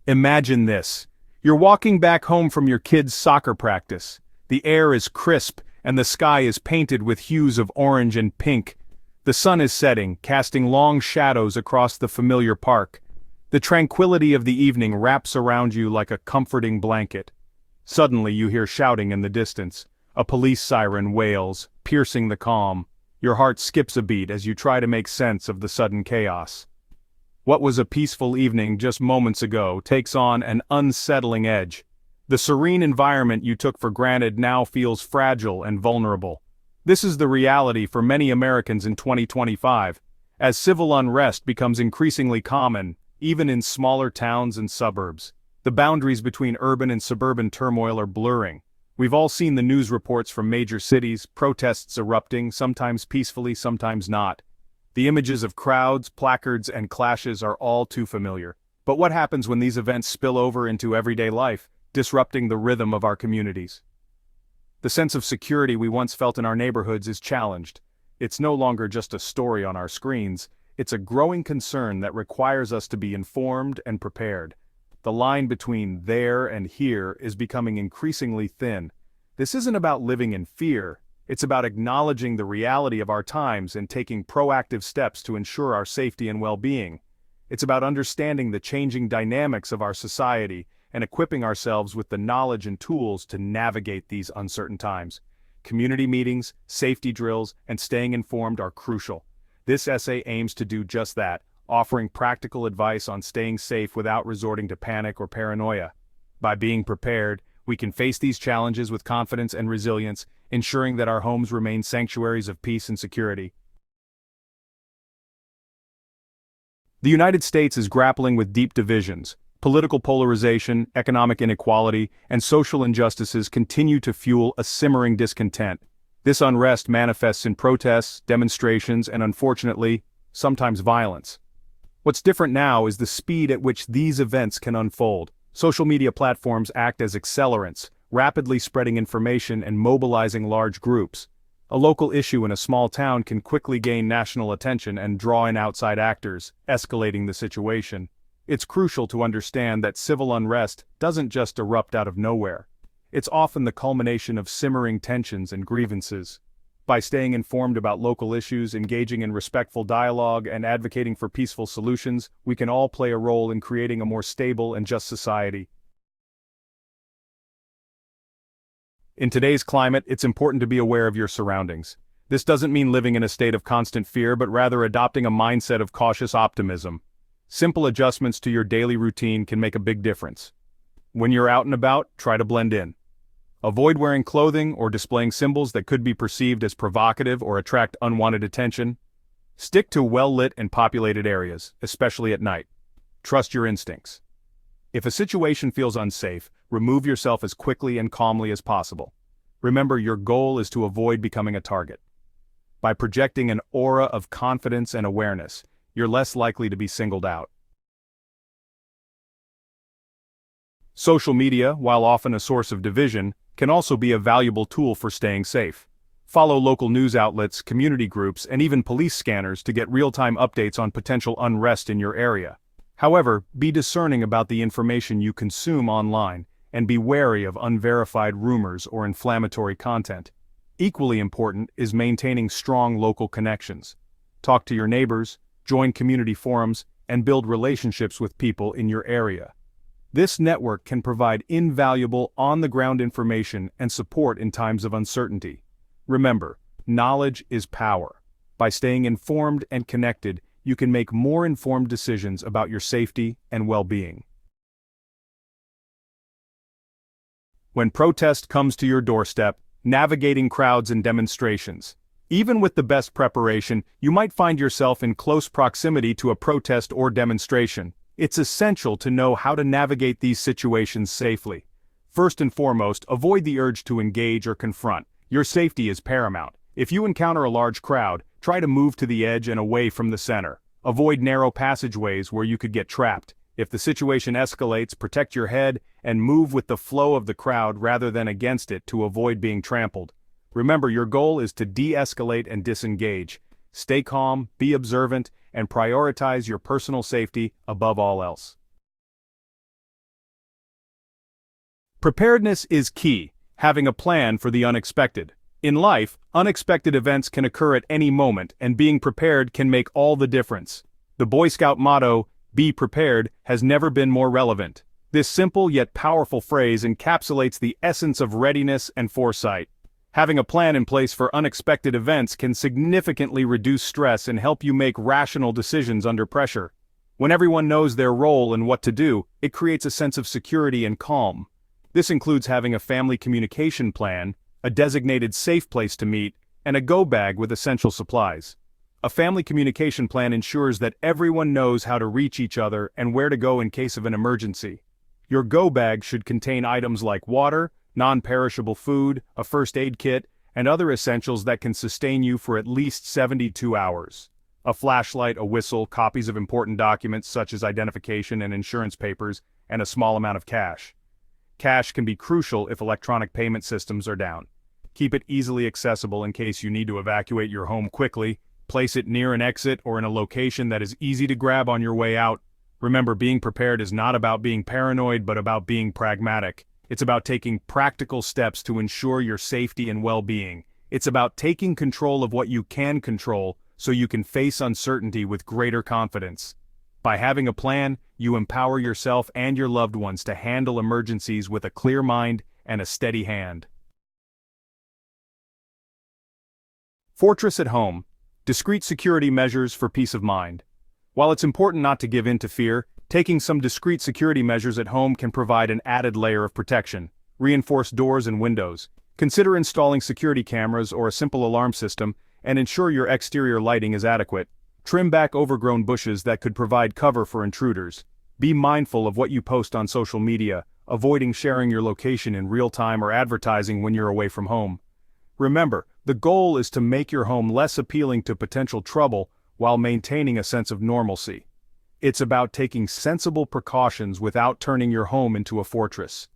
Imagine this. You're walking back home from your kid's soccer practice. The air is crisp, and the sky is painted with hues of orange and pink. The sun is setting, casting long shadows across the familiar park. The tranquility of the evening wraps around you like a comforting blanket. Suddenly you hear shouting in the distance. A police siren wails, piercing the calm. Your heart skips a beat as you try to make sense of the sudden chaos. What was a peaceful evening just moments ago takes on an unsettling edge. The serene environment you took for granted now feels fragile and vulnerable. This is the reality for many Americans in 2025, as civil unrest becomes increasingly common, even in smaller towns and suburbs. The boundaries between urban and suburban turmoil are blurring. We've all seen the news reports from major cities, protests erupting, sometimes peacefully, sometimes not. The images of crowds, placards, and clashes are all too familiar. But what happens when these events spill over into everyday life, disrupting the rhythm of our communities? The sense of security we once felt in our neighborhoods is challenged. It's no longer just a story on our screens, it's a growing concern that requires us to be informed and prepared. The line between there and here is becoming increasingly thin. This isn't about living in fear, it's about acknowledging the reality of our times and taking proactive steps to ensure our safety and well-being. It's about understanding the changing dynamics of our society and equipping ourselves with the knowledge and tools to navigate these uncertain times. Community meetings, safety drills, and staying informed are crucial. This essay aims to do just that, offering practical advice on staying safe without resorting to panic or paranoia. By being prepared, we can face these challenges with confidence and resilience, ensuring that our homes remain sanctuaries of peace and security. The United States is grappling with deep divisions. Political polarization, economic inequality, and social injustices continue to fuel a simmering discontent. This unrest manifests in protests, demonstrations, and unfortunately, sometimes violence. What's different now is the speed at which these events can unfold. Social media platforms act as accelerants, rapidly spreading information and mobilizing large groups. A local issue in a small town can quickly gain national attention and draw in outside actors, escalating the situation. It's crucial to understand that civil unrest doesn't just erupt out of nowhere. It's often the culmination of simmering tensions and grievances. By staying informed about local issues, engaging in respectful dialogue, and advocating for peaceful solutions, we can all play a role in creating a more stable and just society. In today's climate, it's important to be aware of your surroundings. This doesn't mean living in a state of constant fear, but rather adopting a mindset of cautious optimism. Simple adjustments to your daily routine can make a big difference. When you're out and about, try to blend in. Avoid wearing clothing or displaying symbols that could be perceived as provocative or attract unwanted attention. Stick to well-lit and populated areas, especially at night. Trust your instincts. If a situation feels unsafe, remove yourself as quickly and calmly as possible. Remember, your goal is to avoid becoming a target. By projecting an aura of confidence and awareness, you're less likely to be singled out. Social media, while often a source of division, can also be a valuable tool for staying safe. Follow local news outlets, community groups, and even police scanners to get real-time updates on potential unrest in your area. However, be discerning about the information you consume online, and be wary of unverified rumors or inflammatory content. Equally important is maintaining strong local connections. Talk to your neighbors, join community forums, and build relationships with people in your area. This network can provide invaluable on-the-ground information and support in times of uncertainty. Remember, knowledge is power. By staying informed and connected, you can make more informed decisions about your safety and well-being. When protest comes to your doorstep, navigating crowds and demonstrations. Even with the best preparation, you might find yourself in close proximity to a protest or demonstration. It's essential to know how to navigate these situations safely. First and foremost, avoid the urge to engage or confront. Your safety is paramount. If you encounter a large crowd, try to move to the edge and away from the center. Avoid narrow passageways where you could get trapped. If the situation escalates, protect your head and move with the flow of the crowd rather than against it to avoid being trampled. Remember, your goal is to de-escalate and disengage. Stay calm, be observant, and prioritize your personal safety above all else. Preparedness is key, having a plan for the unexpected. In life, unexpected events can occur at any moment, and being prepared can make all the difference. The Boy Scout motto, "Be prepared," has never been more relevant. This simple yet powerful phrase encapsulates the essence of readiness and foresight. Having a plan in place for unexpected events can significantly reduce stress and help you make rational decisions under pressure. When everyone knows their role and what to do, it creates a sense of security and calm. This includes having a family communication plan, a designated safe place to meet, and a go bag with essential supplies. A family communication plan ensures that everyone knows how to reach each other and where to go in case of an emergency. Your go bag should contain items like water, non-perishable food, a first aid kit, and other essentials that can sustain you for at least 72 hours. A flashlight, a whistle, copies of important documents such as identification and insurance papers, and a small amount of cash. Cash can be crucial if electronic payment systems are down. Keep it easily accessible in case you need to evacuate your home quickly. Place it near an exit or in a location that is easy to grab on your way out. Remember, being prepared is not about being paranoid, but about being pragmatic. It's about taking practical steps to ensure your safety and well-being. It's about taking control of what you can control so you can face uncertainty with greater confidence. By having a plan, you empower yourself and your loved ones to handle emergencies with a clear mind and a steady hand. Fortress at home. Discreet security measures for peace of mind. While it's important not to give in to fear, taking some discreet security measures at home can provide an added layer of protection. Reinforce doors and windows. Consider installing security cameras or a simple alarm system, and ensure your exterior lighting is adequate. Trim back overgrown bushes that could provide cover for intruders. Be mindful of what you post on social media, avoiding sharing your location in real time or advertising when you're away from home. Remember, the goal is to make your home less appealing to potential trouble while maintaining a sense of normalcy. It's about taking sensible precautions without turning your home into a fortress.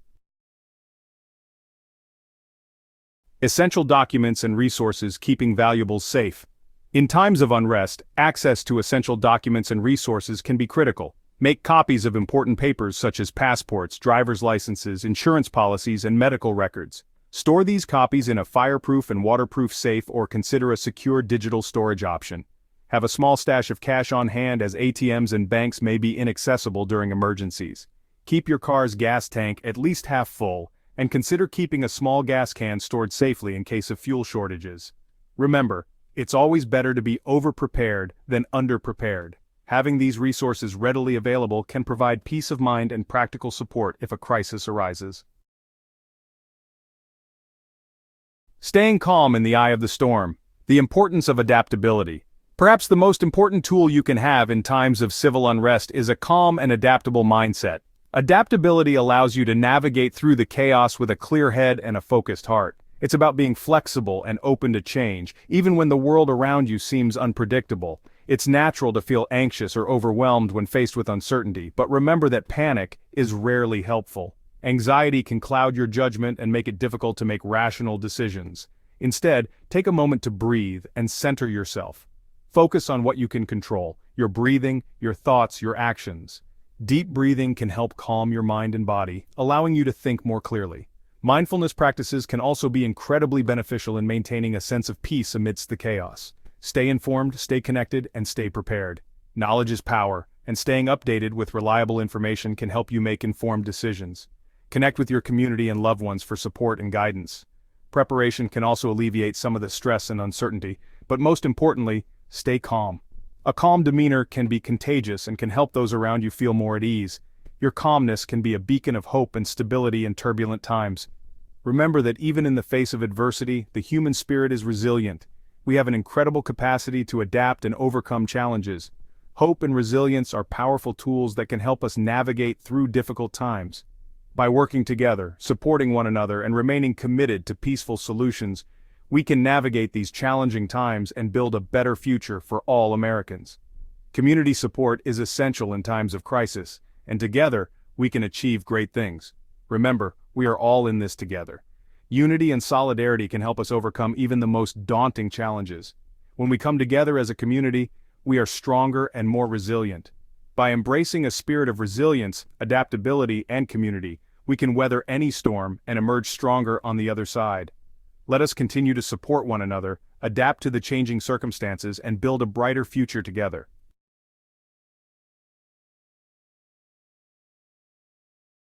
Essential documents and resources keeping valuables safe. In times of unrest, access to essential documents and resources can be critical. Make copies of important papers such as passports, driver's licenses, insurance policies, and medical records. Store these copies in a fireproof and waterproof safe or consider a secure digital storage option. Have a small stash of cash on hand as ATMs and banks may be inaccessible during emergencies. Keep your car's gas tank at least half full, and consider keeping a small gas can stored safely in case of fuel shortages. Remember, it's always better to be over-prepared than under-prepared. Having these resources readily available can provide peace of mind and practical support if a crisis arises. Staying calm in the eye of the storm. The importance of adaptability. Perhaps the most important tool you can have in times of civil unrest is a calm and adaptable mindset. Adaptability allows you to navigate through the chaos with a clear head and a focused heart. It's about being flexible and open to change, even when the world around you seems unpredictable. It's natural to feel anxious or overwhelmed when faced with uncertainty, but remember that panic is rarely helpful. Anxiety can cloud your judgment and make it difficult to make rational decisions. Instead, take a moment to breathe and center yourself. Focus on what you can control: your breathing, your thoughts, your actions. Deep breathing can help calm your mind and body, allowing you to think more clearly. Mindfulness practices can also be incredibly beneficial in maintaining a sense of peace amidst the chaos. Stay informed, stay connected, and stay prepared. Knowledge is power, and staying updated with reliable information can help you make informed decisions. Connect with your community and loved ones for support and guidance. Preparation can also alleviate some of the stress and uncertainty, but most importantly, stay calm. A calm demeanor can be contagious and can help those around you feel more at ease. Your calmness can be a beacon of hope and stability in turbulent times. Remember that even in the face of adversity, the human spirit is resilient. We have an incredible capacity to adapt and overcome challenges. Hope and resilience are powerful tools that can help us navigate through difficult times. By working together, supporting one another, and remaining committed to peaceful solutions, we can navigate these challenging times and build a better future for all Americans. Community support is essential in times of crisis, and together, we can achieve great things. Remember, we are all in this together. Unity and solidarity can help us overcome even the most daunting challenges. When we come together as a community, we are stronger and more resilient. By embracing a spirit of resilience, adaptability, and community, we can weather any storm and emerge stronger on the other side. Let us continue to support one another, adapt to the changing circumstances, and build a brighter future together.